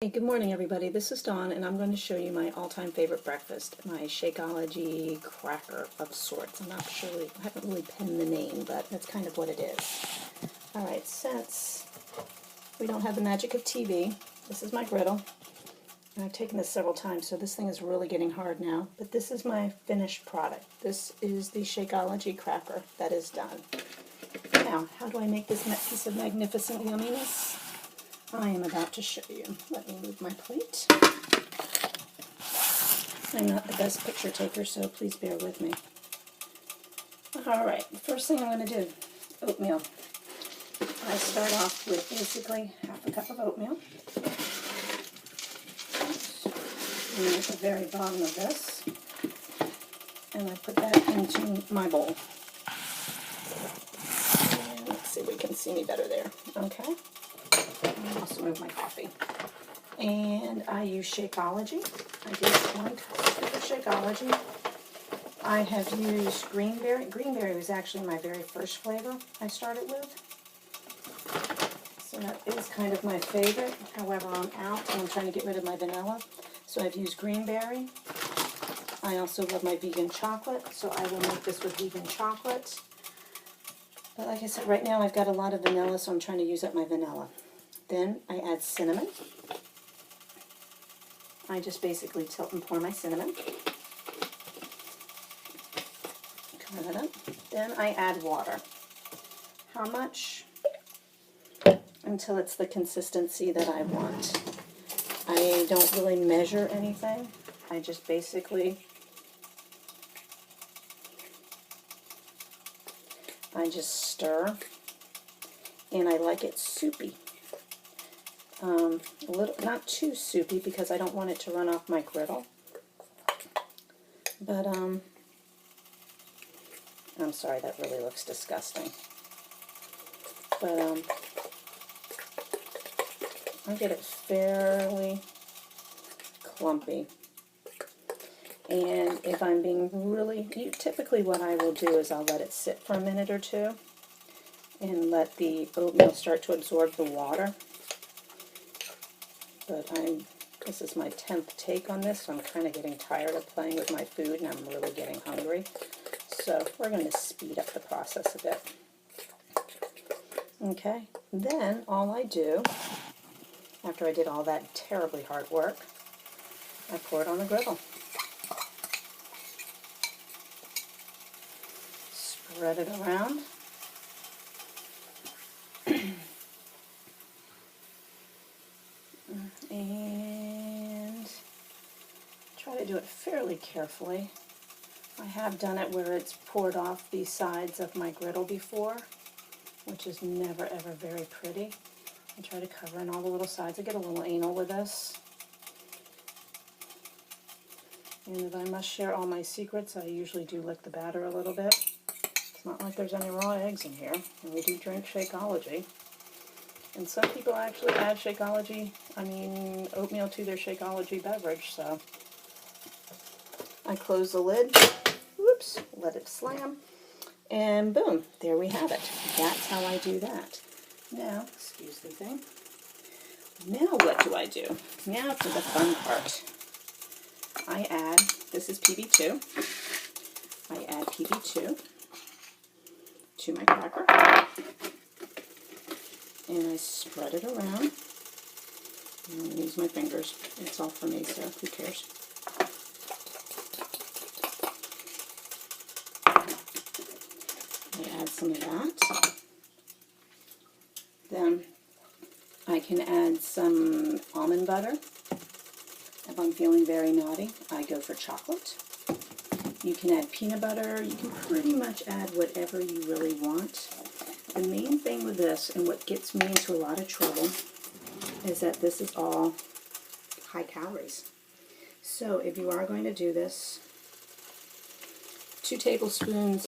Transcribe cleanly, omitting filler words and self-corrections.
Hey, good morning everybody. This is Dawn and I'm going to show you my all-time favorite breakfast, my Shakeology cracker of sorts. I haven't really penned the name, but that's kind of what it is. Alright, since we don't have the magic of TV, this is my griddle. And I've taken this several times, so this thing is really getting hard now. But this is my finished product. This is the Shakeology cracker that is done. Now, how do I make this piece of magnificent yumminess? I am about to show you. Let me move my plate. I'm not the best picture taker, so please bear with me. Alright, first thing I'm going to do, oatmeal. I start off with basically half a cup of oatmeal. And at the very bottom of this, and I put that into my bowl. And let's see if we can see me better there. Okay. I'll also move my coffee. And I use Shakeology. I do 1 cup of Shakeology. I have used greenberry. Greenberry was actually my very first flavor I started with. So that is kind of my favorite. However, I'm out and I'm trying to get rid of my vanilla. So I've used greenberry. I also love my vegan chocolate, so I will make this with vegan chocolate. But like I said, right now I've got a lot of vanilla, so I'm trying to use up my vanilla. Then I add cinnamon. I just basically tilt and pour my cinnamon. Cover that up. Then I add water. How much? Until it's the consistency that I want. I don't really measure anything. I just basically stir, and I like it soupy. A little, not too soupy because I don't want it to run off my griddle. But I'm sorry, that really looks disgusting. But I get it fairly clumpy. And if I'm being typically what I will do is I'll let it sit for a minute or two and let the oatmeal start to absorb the water. But this is my 10th take on this, so I'm kind of getting tired of playing with my food, and I'm really getting hungry. So we're going to speed up the process a bit. Okay, then all I do, after I did all that terribly hard work, I pour it on the griddle. Spread it around. And try to do it fairly carefully. I have done it where it's poured off the sides of my griddle before, which is never ever very pretty. I try to cover in all the little sides. I get a little anal with this. And if I must share all my secrets, I usually do lick the batter a little bit. It's not like there's any raw eggs in here, and we do drink Shakeology. And some people actually add oatmeal to their Shakeology beverage, so I close the lid, whoops, let it slam, and boom, there we have it. That's how I do that. Now, excuse the thing, now what do I do? Now for the fun part. I add, this is PB2, I add PB2 to my cracker. And I spread it around. I'm going to use my fingers. It's all for me, so who cares? I add some of that. Then I can add some almond butter. If I'm feeling very naughty, I go for chocolate. You can add peanut butter. You can pretty much add whatever you really want. The main thing with this, and what gets me into a lot of trouble, is that this is all high calories. So if you are going to do this, 2 tablespoons